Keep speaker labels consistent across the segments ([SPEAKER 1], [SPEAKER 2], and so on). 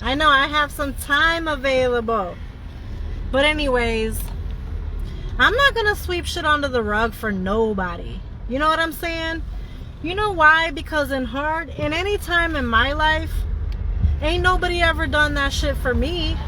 [SPEAKER 1] I know I have some time available. But anyways, I'm not gonna sweep shit under the rug for nobody. You know what I'm saying? You know why? Because in any time in my life, ain't nobody ever done that shit for me.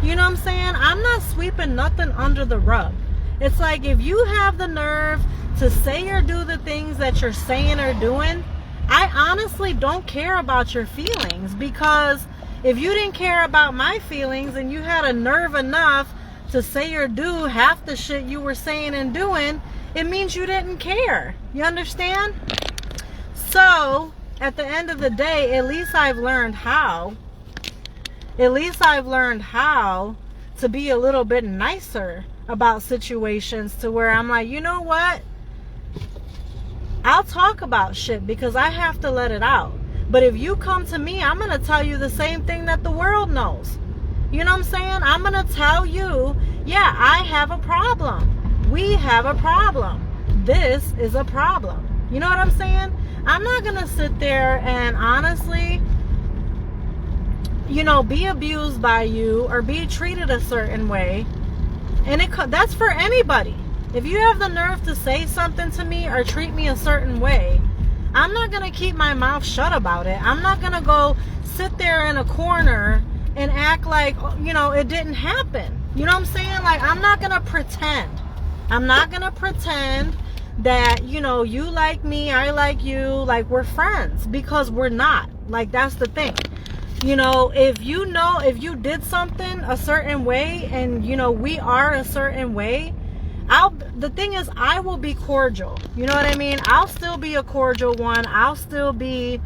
[SPEAKER 1] You know what I'm saying? I'm not sweeping nothing under the rug. It's like, if you have the nerve to say or do the things that you're saying or doing, I honestly don't care about your feelings, because if you didn't care about my feelings and you had a nerve enough to say or do half the shit you were saying and doing, it means you didn't care. You understand? So, at the end of the day, at least I've learned how. At least I've learned how to be a little bit nicer about situations, to where I'm like, you know what? I'll talk about shit because I have to let it out. But if you come to me, I'm going to tell you the same thing that the world knows. You know what I'm saying? I'm going to tell you, yeah, I have a problem. We have a problem. This is a problem. You know what I'm saying? I'm not going to sit there and honestly, be abused by you or be treated a certain way. And that's for anybody. If you have the nerve to say something to me or treat me a certain way, I'm not going to keep my mouth shut about it. I'm not going to go sit there in a corner and act like, it didn't happen. You know what I'm saying? Like, I'm not going to pretend. I'm not going to pretend that, you like me, I like you, like we're friends, because we're not. Like, that's the thing. If you did something a certain way and, we are a certain way, the thing is, I will be cordial. You know what I mean? I'll still be a cordial one. I'll still be,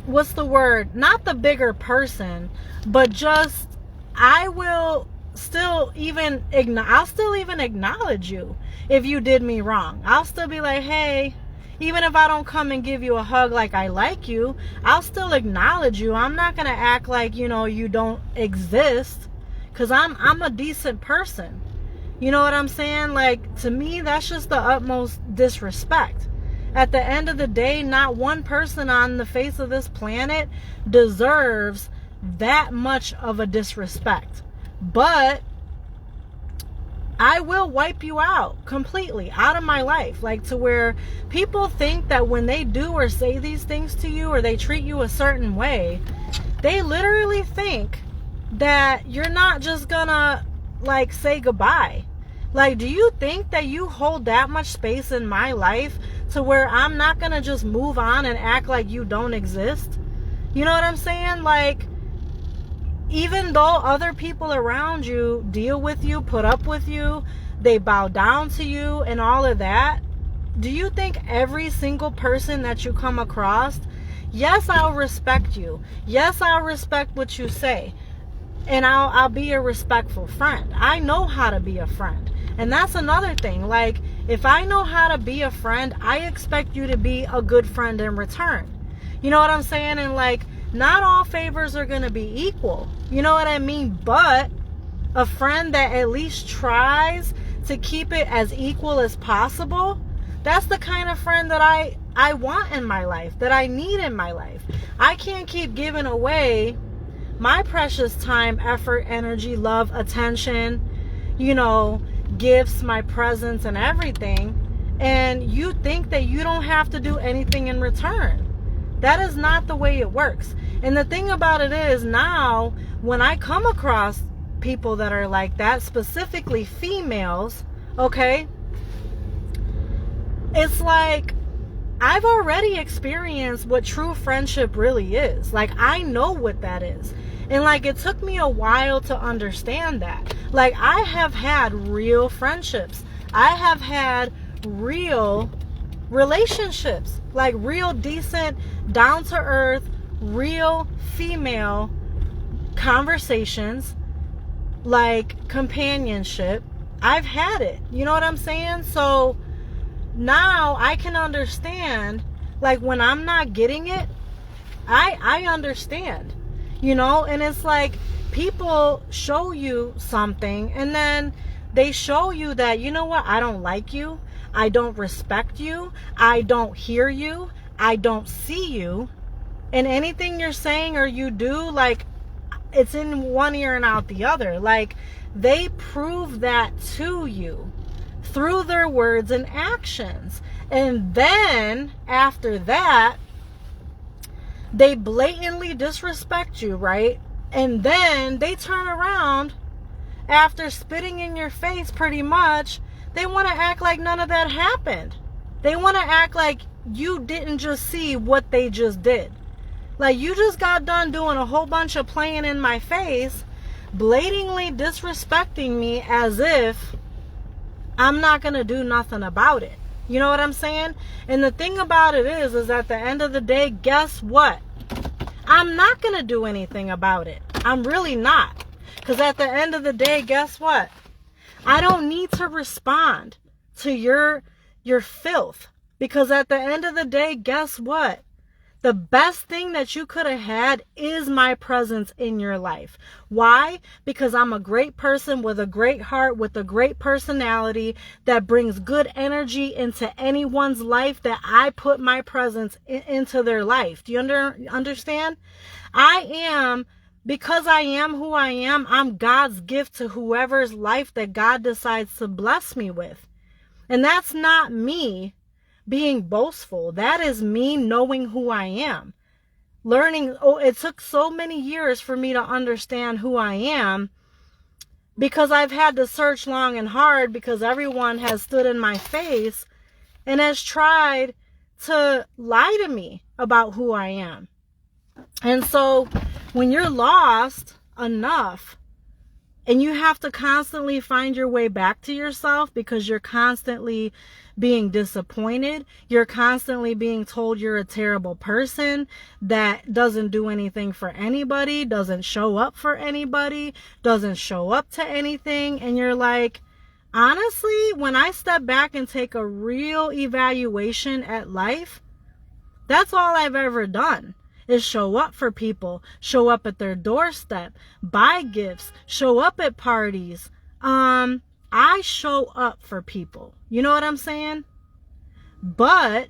[SPEAKER 1] what's the word? Not the bigger person, but just, I'll still even acknowledge you if you did me wrong. I'll still be like, hey, even if I don't come and give you a hug like I like you, I'll still acknowledge you. I'm not going to act like, you don't exist, because I'm a decent person. You know what I'm saying? Like, to me, that's just the utmost disrespect. At the end of the day, not one person on the face of this planet deserves that much of a disrespect. But I will wipe you out completely out of my life. Like, to where people think that when they do or say these things to you, or they treat you a certain way, they literally think that you're not just gonna, like, say goodbye. Like, do you think that you hold that much space in my life to where I'm not gonna just move on and act like you don't exist? You know what I'm saying? Like, even though other people around you deal with you, put up with you, they bow down to you and all of that, do you think every single person that you come across, yes, I'll respect you. Yes, I'll respect what you say. And I'll be a respectful friend. I know how to be a friend. And that's another thing. Like, if I know how to be a friend, I expect you to be a good friend in return. You know what I'm saying? And, like, not all favors are going to be equal. You know what I mean? But a friend that at least tries to keep it as equal as possible, that's the kind of friend that I want in my life, that I need in my life. I can't keep giving away my precious time, effort, energy, love, attention, gifts, my presence, and everything, and you think that you don't have to do anything in return. That is not the way it works. And the thing about it is, now when I come across people that are like that, specifically females, okay, it's like, I've already experienced what true friendship really is. Like, I know what that is. And, like, it took me a while to understand that. Like, I have had real friendships. I have had real relationships. Like, real decent, down-to-earth, real female conversations. Like, companionship. I've had it. You know what I'm saying? So now I can understand, like, when I'm not getting it, I understand, and it's like, people show you something and then they show you that, you know what, I don't like you, I don't respect you, I don't hear you, I don't see you, And anything you're saying or you do, like, it's in one ear and out the other. Like, they prove that to you through their words and actions. And then after that, they blatantly disrespect you, right? And then they turn around after spitting in your face pretty much. They want to act like none of that happened. They want to act like you didn't just see what they just did. Like, you just got done doing a whole bunch of playing in my face, blatantly disrespecting me as if I'm not going to do nothing about it. You know what I'm saying? And the thing about it is at the end of the day, guess what? I'm not going to do anything about it. I'm really not. Because at the end of the day, guess what? I don't need to respond to your filth. Because at the end of the day, guess what? The best thing that you could have had is my presence in your life. Why? Because I'm a great person with a great heart, with a great personality that brings good energy into anyone's life that I put my presence into their life. Do you understand? Because I am who I am, I'm God's gift to whoever's life that God decides to bless me with. And that's not me being boastful. That is me knowing who I am. Learning, it took so many years for me to understand who I am, because I've had to search long and hard, because everyone has stood in my face and has tried to lie to me about who I am. And so when you're lost enough and you have to constantly find your way back to yourself because you're constantly being disappointed, you're constantly being told you're a terrible person that doesn't do anything for anybody, doesn't show up for anybody, doesn't show up to anything, and you're like, honestly, when I step back and take a real evaluation at life, that's all I've ever done is show up for people, show up at their doorstep, buy gifts, show up at parties. I show up for people. You know what I'm saying? But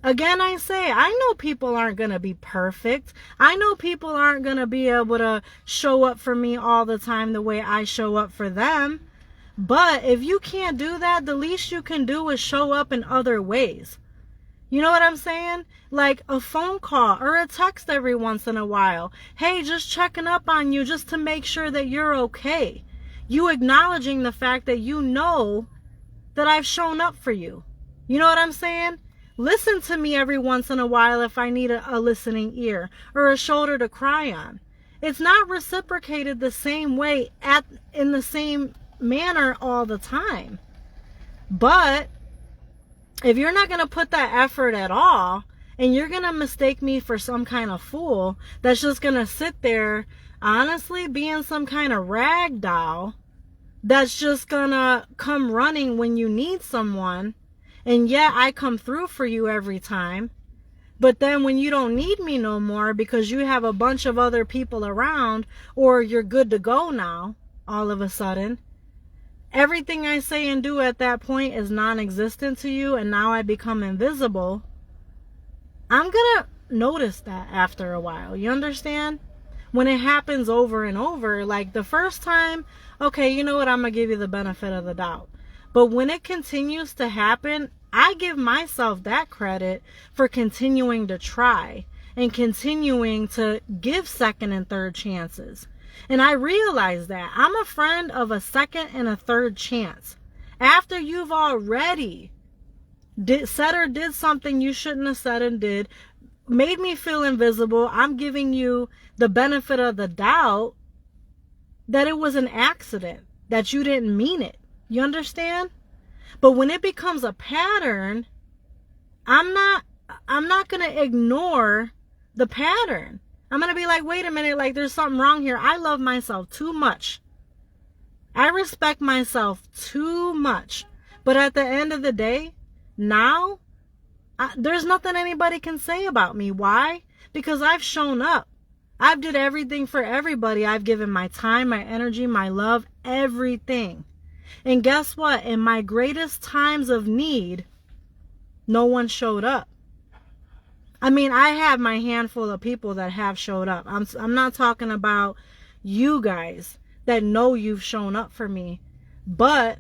[SPEAKER 1] again, I say, I know people aren't going to be perfect. I know people aren't going to be able to show up for me all the time the way I show up for them. But if you can't do that, the least you can do is show up in other ways. You know what I'm saying? Like a phone call or a text every once in a while. Hey, just checking up on you just to make sure that you're okay. You acknowledging the fact that you know that I've shown up for you. You know what I'm saying? Listen to me every once in a while if I need a listening ear or a shoulder to cry on. It's not reciprocated the same way in the same manner all the time. But if you're not going to put that effort at all, and you're going to mistake me for some kind of fool that's just going to sit there, honestly, being some kind of rag doll that's just going to come running when you need someone, and yeah, I come through for you every time, but then when you don't need me no more because you have a bunch of other people around, or you're good to go now, all of a sudden, everything I say and do at that point is non-existent to you, and now I become invisible. I'm gonna notice that after a while. You understand? When it happens over and over, like the first time, okay, you know what, I'm gonna give you the benefit of the doubt. But when it continues to happen, I give myself that credit for continuing to try and continuing to give second and third chances. And I realize that I'm a friend of a second and a third chance. After you've already said or did something you shouldn't have said and did, made me feel invisible, I'm giving you the benefit of the doubt that it was an accident, that you didn't mean it. You understand? But when it becomes a pattern, I'm not going to ignore the pattern. I'm going to be like, wait a minute, like there's something wrong here. I love myself too much. I respect myself too much. But at the end of the day, now, there's nothing anybody can say about me. Why? Because I've shown up. I've did everything for everybody. I've given my time, my energy, my love, everything. And guess what? In my greatest times of need, no one showed up. I mean, I have my handful of people that have showed up. I'm not talking about you guys that know you've shown up for me, but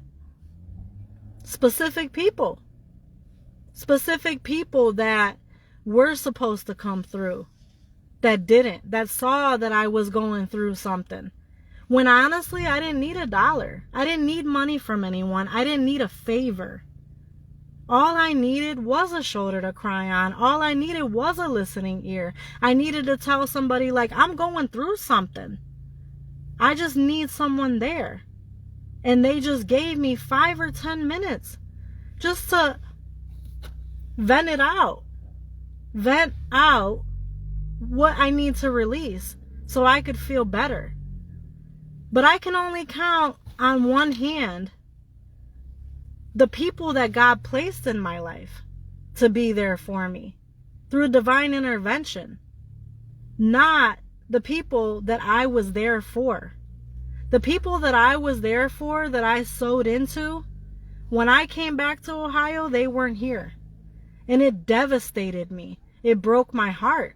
[SPEAKER 1] specific people that were supposed to come through, that didn't, that saw that I was going through something. When honestly, I didn't need $1. I didn't need money from anyone. I didn't need a favor. All I needed was a shoulder to cry on. All I needed was a listening ear. I needed to tell somebody, like, I'm going through something. I just need someone there. And they just gave me 5 or 10 minutes just to vent it out. Vent out what I need to release so I could feel better. But I can only count on one hand the people that God placed in my life to be there for me through divine intervention, not the people that I was there for. The people that I was there for, that I sowed into, when I came back to Ohio, they weren't here. And it devastated me. It broke my heart.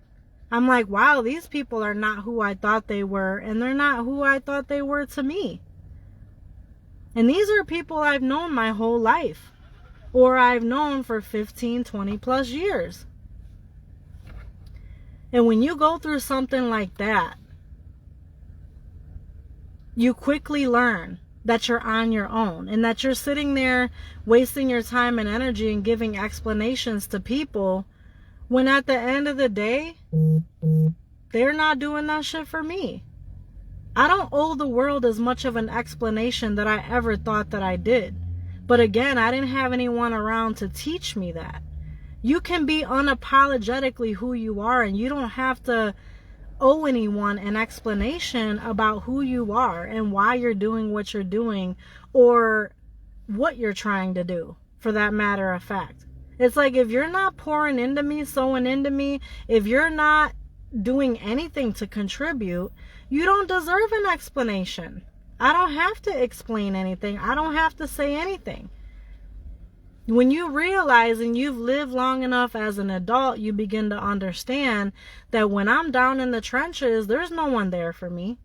[SPEAKER 1] I'm like, wow, these people are not who I thought they were, and they're not who I thought they were to me. And these are people I've known my whole life, or I've known for 15, 20 plus years. And when you go through something like that, you quickly learn that you're on your own, and that you're sitting there wasting your time and energy and giving explanations to people when at the end of the day, they're not doing that shit for me. I don't owe the world as much of an explanation that I ever thought that I did. But again, I didn't have anyone around to teach me that. You can be unapologetically who you are, and you don't have to owe anyone an explanation about who you are and why you're doing what you're doing, or what you're trying to do, for that matter of fact. It's like, if you're not pouring into me, sowing into me, if you're not doing anything to contribute, you don't deserve an explanation. I don't have to explain anything. I don't have to say anything. When you realize and you've lived long enough as an adult, you begin to understand that when I'm down in the trenches, there's no one there for me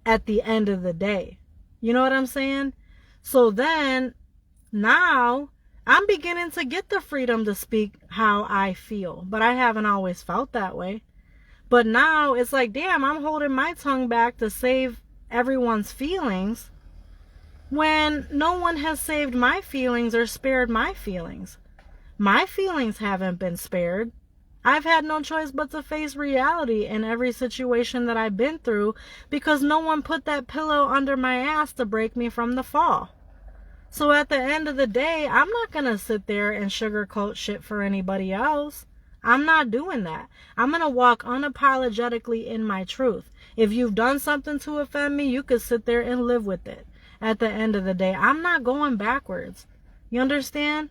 [SPEAKER 1] at the end of the day. You know what I'm saying? So then, now, I'm beginning to get the freedom to speak how I feel. But I haven't always felt that way. But now it's like, damn, I'm holding my tongue back to save everyone's feelings when no one has saved my feelings or spared my feelings. My feelings haven't been spared. I've had no choice but to face reality in every situation that I've been through, because no one put that pillow under my ass to break me from the fall. So at the end of the day, I'm not going to sit there and sugarcoat shit for anybody else. I'm not doing that. I'm going to walk unapologetically in my truth. If you've done something to offend me, you could sit there and live with it. At the end of the day, I'm not going backwards. You understand?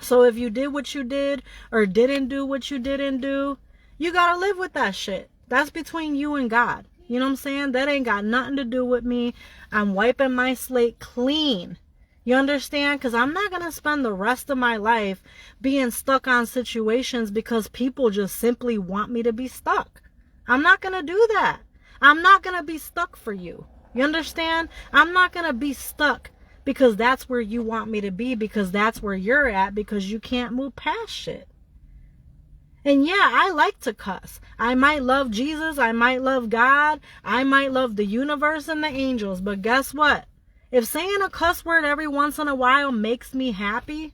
[SPEAKER 1] So if you did what you did or didn't do what you didn't do, you got to live with that shit. That's between you and God. You know what I'm saying? That ain't got nothing to do with me. I'm wiping my slate clean. You understand? Because I'm not going to spend the rest of my life being stuck on situations because people just simply want me to be stuck. I'm not going to do that. I'm not going to be stuck for you. You understand? I'm not going to be stuck because that's where you want me to be, because that's where you're at, because you can't move past shit. And yeah, I like to cuss. I might love Jesus. I might love God. I might love the universe and the angels. But guess what? If saying a cuss word every once in a while makes me happy,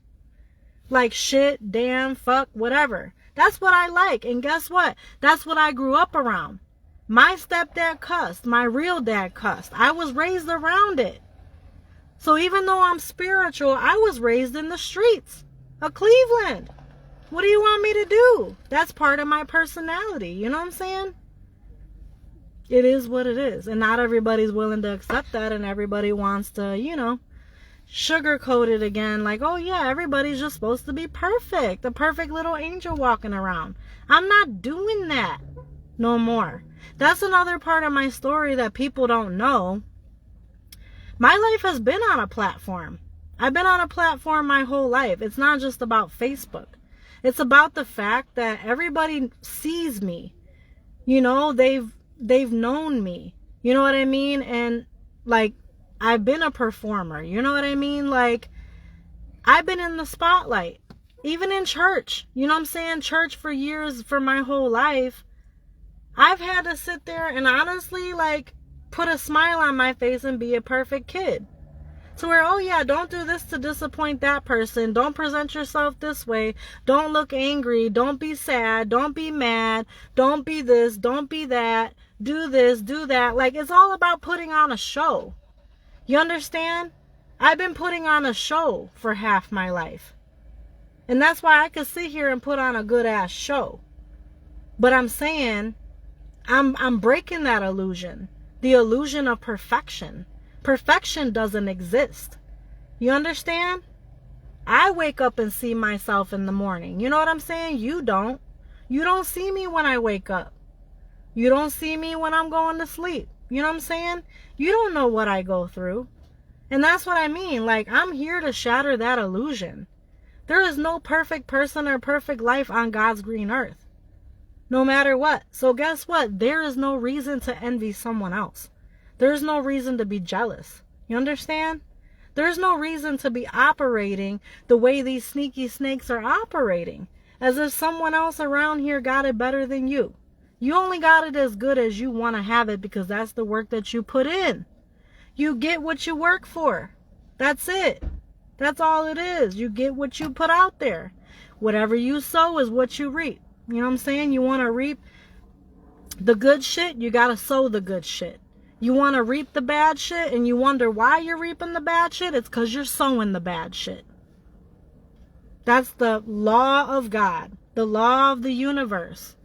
[SPEAKER 1] like shit, damn, fuck, whatever, that's what I like. And guess what? That's what I grew up around. My stepdad cussed. My real dad cussed. I was raised around it. So even though I'm spiritual, I was raised in the streets of Cleveland. What do you want me to do? That's part of my personality. You know what I'm saying? It is what it is. And not everybody's willing to accept that. And everybody wants to, you know, sugarcoat it again. Like, oh yeah, everybody's just supposed to be perfect. A perfect little angel walking around. I'm not doing that no more. That's another part of my story that people don't know. My life has been on a platform. I've been on a platform my whole life. It's not just about Facebook. It's about the fact that everybody sees me. You know, they've known me. You know what I mean? And like, I've been a performer. You know what I mean? Like, I've been in the spotlight. Even in church. You know what I'm saying? Church for years, for my whole life. I've had to sit there and honestly, like, put a smile on my face and be a perfect kid. To where, oh yeah, don't do this to disappoint that person. Don't present yourself this way. Don't look angry. Don't be sad. Don't be mad. Don't be this. Don't be that. Do this, do that. Like, it's all about putting on a show. You understand? I've been putting on a show for half my life. And that's why I could sit here and put on a good ass show. But I'm saying, I'm breaking that illusion. The illusion of perfection. Perfection doesn't exist. You understand? I wake up and see myself in the morning. You know what I'm saying? You don't. You don't see me when I wake up. You don't see me when I'm going to sleep. You know what I'm saying? You don't know what I go through. And that's what I mean. Like, I'm here to shatter that illusion. There is no perfect person or perfect life on God's green earth. No matter what. So guess what? There is no reason to envy someone else. There's no reason to be jealous. You understand? There's no reason to be operating the way these sneaky snakes are operating. As if someone else around here got it better than you. You only got it as good as you want to have it because that's the work that you put in. You get what you work for. That's it. That's all it is. You get what you put out there. Whatever you sow is what you reap. You know what I'm saying? You want to reap the good shit, you got to sow the good shit. You want to reap the bad shit and you wonder why you're reaping the bad shit? It's because you're sowing the bad shit. That's the law of God. The law of the universe.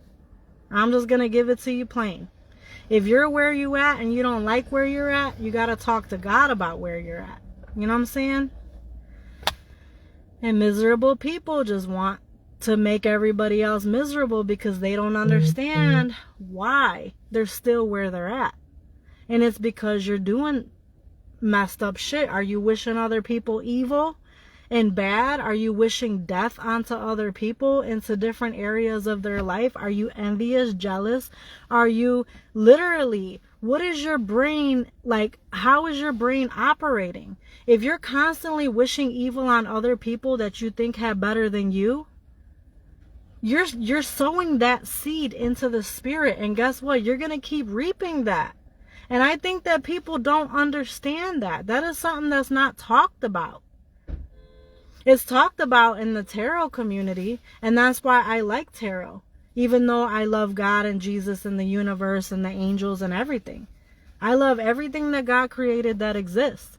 [SPEAKER 1] I'm just going to give it to you plain. If you're where you at and you don't like where you're at, you got to talk to God about where you're at. You know what I'm saying? And miserable people just want to make everybody else miserable because they don't understand why they're still where they're at. And it's because you're doing messed up shit. Are you wishing other people evil and bad? Are you wishing death onto other people into different areas of their life? Are you envious, jealous? Are you literally, what is your brain like? How is your brain operating? If you're constantly wishing evil on other people that you think have better than you, you're sowing that seed into the spirit. And guess what? You're going to keep reaping that. And I think that people don't understand that. That is something that's not talked about. It's talked about in the tarot community, and that's why I like tarot. Even though I love God and Jesus and the universe and the angels and everything. I love everything that God created that exists.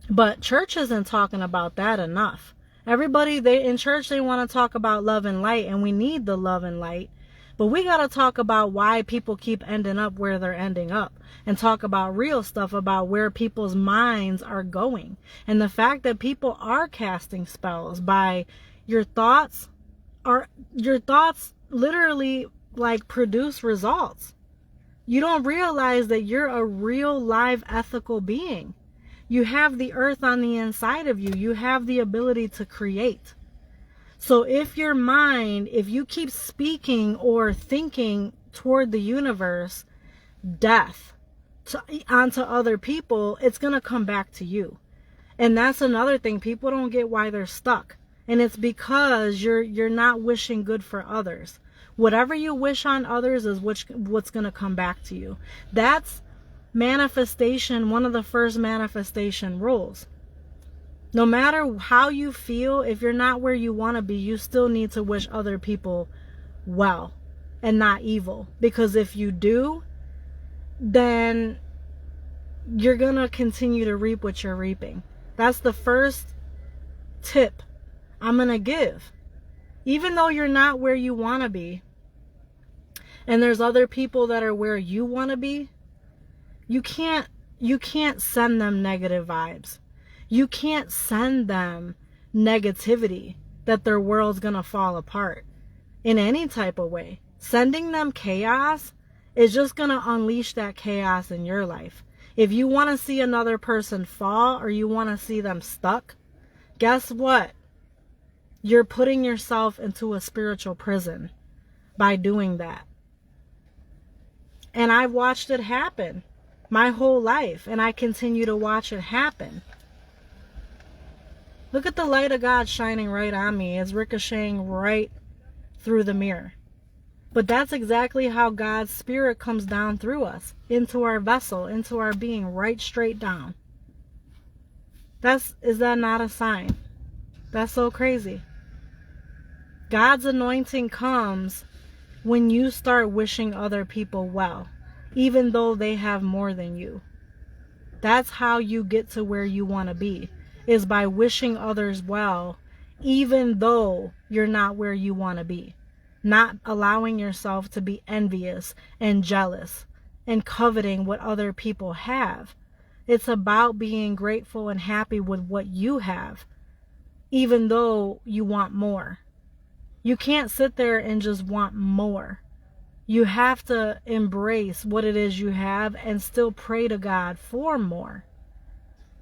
[SPEAKER 1] But church isn't talking about that enough. Everybody, in church, they want to talk about love and light, and we need the love and light. But we got to talk about why people keep ending up where they're ending up. And talk about real stuff about where people's minds are going. And the fact that people are casting spells by your thoughts. Your thoughts literally like produce results. You don't realize that you're a real live ethical being. You have the earth on the inside of you. You have the ability to create. So if your mind, if you keep speaking or thinking toward the universe, death onto other people, it's going to come back to you. And that's another thing. People don't get why they're stuck. And it's because you're not wishing good for others. Whatever you wish on others is what's going to come back to you. That's manifestation, one of the first manifestation rules. No matter how you feel, if you're not where you want to be, you still need to wish other people well and not evil. Because if you do, then you're going to continue to reap what you're reaping. That's the first tip I'm going to give. Even though you're not where you want to be, and there's other people that are where you want to be, you can't send them negative vibes. You can't send them negativity that their world's going to fall apart in any type of way. Sending them chaos is just going to unleash that chaos in your life. If you want to see another person fall or you want to see them stuck, guess what? You're putting yourself into a spiritual prison by doing that. And I've watched it happen my whole life, and I continue to watch it happen. Look at the light of God shining right on me. It's ricocheting right through the mirror. But that's exactly how God's Spirit comes down through us, into our vessel, into our being, right straight down. Is that not a sign? That's so crazy. God's anointing comes when you start wishing other people well, even though they have more than you. That's how you get to where you want to be, is by wishing others well, even though you're not where you want to be. Not allowing yourself to be envious and jealous and coveting what other people have. It's about being grateful and happy with what you have, even though you want more. You can't sit there and just want more. You have to embrace what it is you have and still pray to God for more.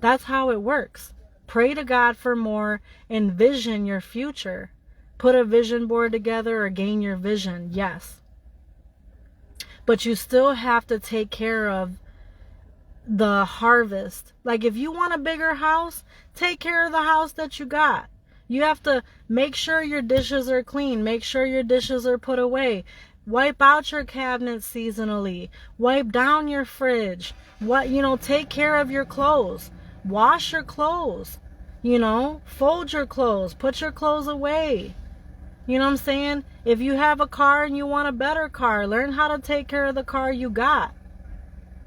[SPEAKER 1] That's how it works. Pray to God for more, envision your future. Put a vision board together or gain your vision, yes. But you still have to take care of the harvest. Like if you want a bigger house, take care of the house that you got. You have to make sure your dishes are clean. Make sure your dishes are put away. Wipe out your cabinets seasonally. Wipe down your fridge. Take care of your clothes. Wash your clothes. Fold your clothes. Put your clothes away. You know what I'm saying? If you have a car and you want a better car, learn how to take care of the car you got.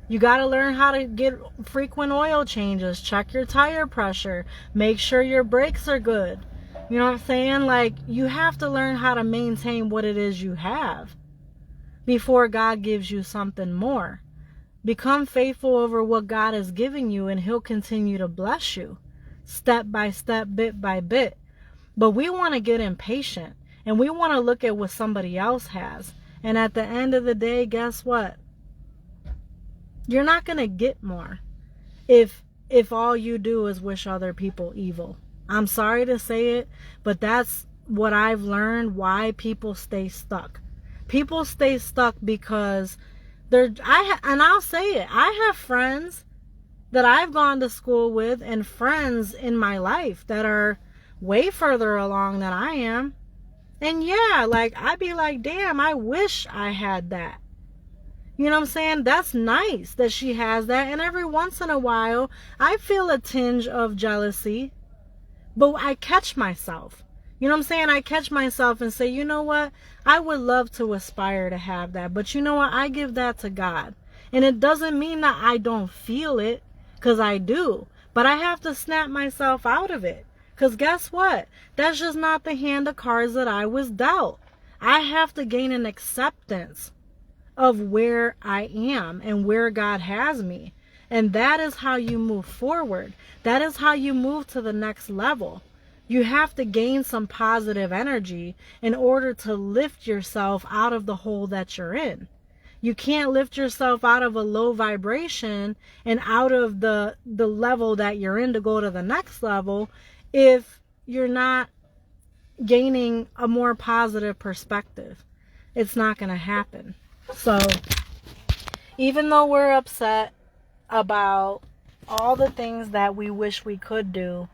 [SPEAKER 1] You got to learn how to get frequent oil changes. Check your tire pressure. Make sure your brakes are good. You know what I'm saying? Like, you have to learn how to maintain what it is you have before God gives you something more. Become faithful over what God is giving you, and He'll continue to bless you step by step, bit by bit. But we want to get impatient. And we want to look at what somebody else has. And at the end of the day, guess what? You're not going to get more if all you do is wish other people evil. I'm sorry to say it, but that's what I've learned why people stay stuck. People stay stuck because and I'll say it, I have friends that I've gone to school with and friends in my life that are way further along than I am. And yeah, I'd be like, damn, I wish I had that. You know what I'm saying? That's nice that she has that. And every once in a while, I feel a tinge of jealousy. But I catch myself. You know what I'm saying? I catch myself and say, you know what? I would love to aspire to have that. But you know what? I give that to God. And it doesn't mean that I don't feel it, because I do. But I have to snap myself out of it. Because guess what? That's just not the hand of cards that I was dealt. I have to gain an acceptance of where I am and where God has me. And that is how you move forward. That is how you move to the next level. You have to gain some positive energy in order to lift yourself out of the hole that you're in. You can't lift yourself out of a low vibration and out of the level that you're in to go to the next level if you're not gaining a more positive perspective. It's not going to happen. So, even though we're upset about all the things that we wish we could do,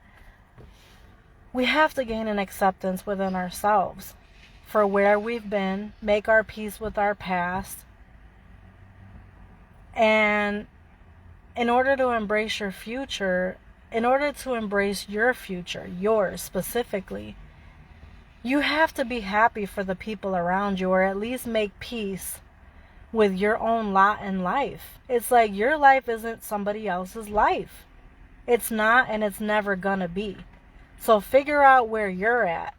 [SPEAKER 1] we have to gain an acceptance within ourselves for where we've been, make our peace with our past, and in order to embrace your future, in order to embrace your future, yours specifically, you have to be happy for the people around you, or at least make peace with your own lot in life. It's like your life isn't somebody else's life. It's not, and it's never gonna be. So figure out where you're at.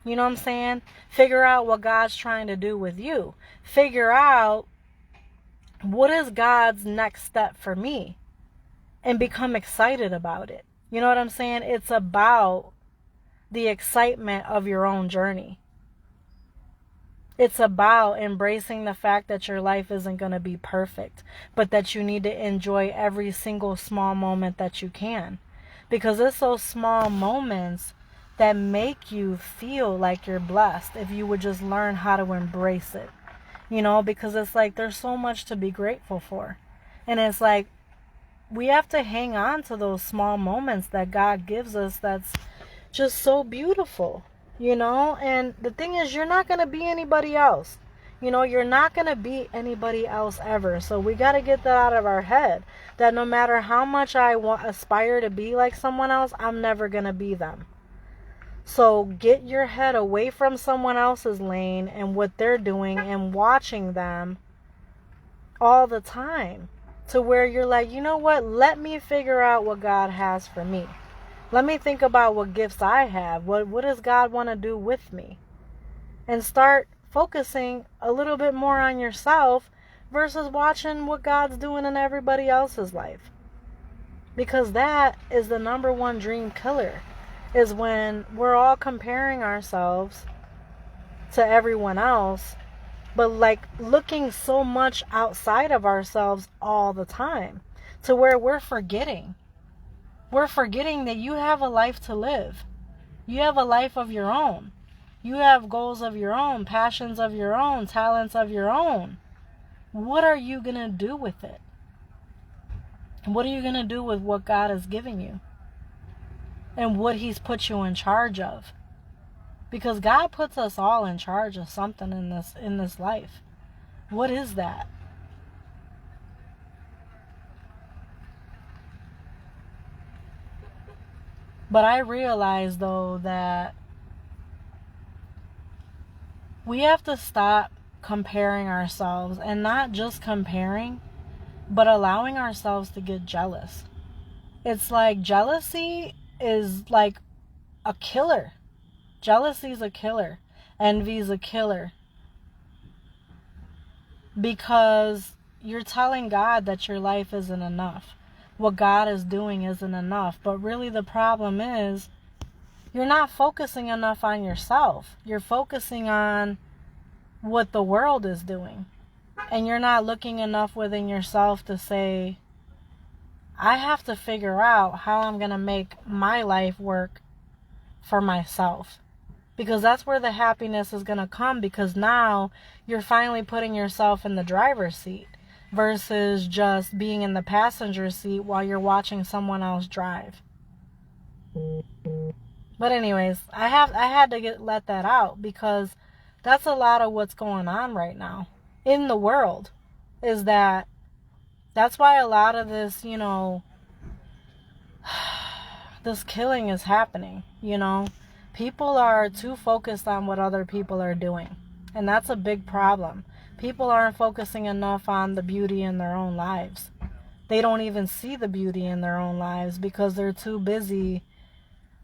[SPEAKER 1] You know what I'm saying? Figure out what God's trying to do with you. Figure out what is God's next step for me, and become excited about it. You know what I'm saying? It's about the excitement of your own journey. It's about embracing the fact that your life isn't going to be perfect, but that you need to enjoy every single small moment that you can. Because it's those small moments that make you feel like you're blessed if you would just learn how to embrace it. You know, because it's like there's so much to be grateful for. And it's like we have to hang on to those small moments that God gives us that's just so beautiful, you know? And the thing is, you're not going to be anybody else. You know, you're not going to be anybody else ever. So we got to get that out of our head, that no matter how much I aspire to be like someone else, I'm never going to be them. So get your head away from someone else's lane and what they're doing and watching them all the time, to where you're like, you know what? Let me figure out what God has for me. Let me think about what gifts I have. What does God want to do with me? And start focusing a little bit more on yourself versus watching what God's doing in everybody else's life. Because that is the number one dream killer, is when we're all comparing ourselves to everyone else, but like looking so much outside of ourselves all the time, to where we're forgetting that you have a life to live. You have a life of your own. You have goals of your own, passions of your own, talents of your own. What are you going to do with it? What are you going to do with what God is giving you? And what He's put you in charge of? Because God puts us all in charge of something in this life. What is that? But I realize, though, that we have to stop comparing ourselves, and not just comparing, but allowing ourselves to get jealous. It's like jealousy is like a killer. Jealousy is a killer. Envy is a killer. Because you're telling God that your life isn't enough. What God is doing isn't enough. But really the problem is you're not focusing enough on yourself. You're focusing on what the world is doing. And you're not looking enough within yourself to say, I have to figure out how I'm going to make my life work for myself. Because that's where the happiness is going to come. Because now you're finally putting yourself in the driver's seat versus just being in the passenger seat while you're watching someone else drive. But anyways, I had to let that out, because that's a lot of what's going on right now in the world. Is that's why a lot of this, you know, this killing is happening, you know. People are too focused on what other people are doing. And that's a big problem. People aren't focusing enough on the beauty in their own lives. They don't even see the beauty in their own lives because they're too busy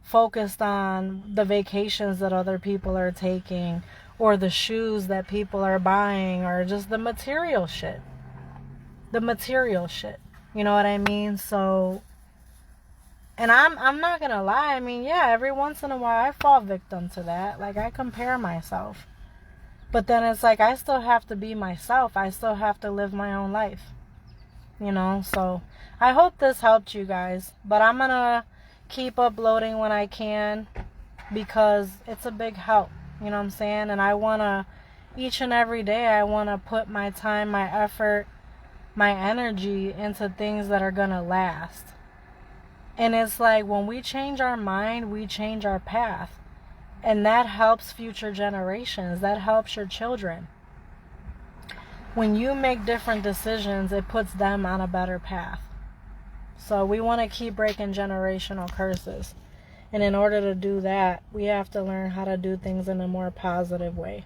[SPEAKER 1] focused on the vacations that other people are taking, or the shoes that people are buying, or just the material shit. The material shit. You know what I mean? So, and I'm not gonna lie, I mean, yeah, every once in a while I fall victim to that. Like, I compare myself. But then it's like, I still have to be myself. I still have to live my own life. You know, so I hope this helped you guys. But I'm gonna keep uploading when I can, because it's a big help. You know what I'm saying? And I wanna, each and every day, I wanna put my time, my effort, my energy into things that are gonna last. And it's like, when we change our mind, we change our path. And that helps future generations. That helps your children. When you make different decisions, it puts them on a better path. So we want to keep breaking generational curses. And in order to do that, we have to learn how to do things in a more positive way.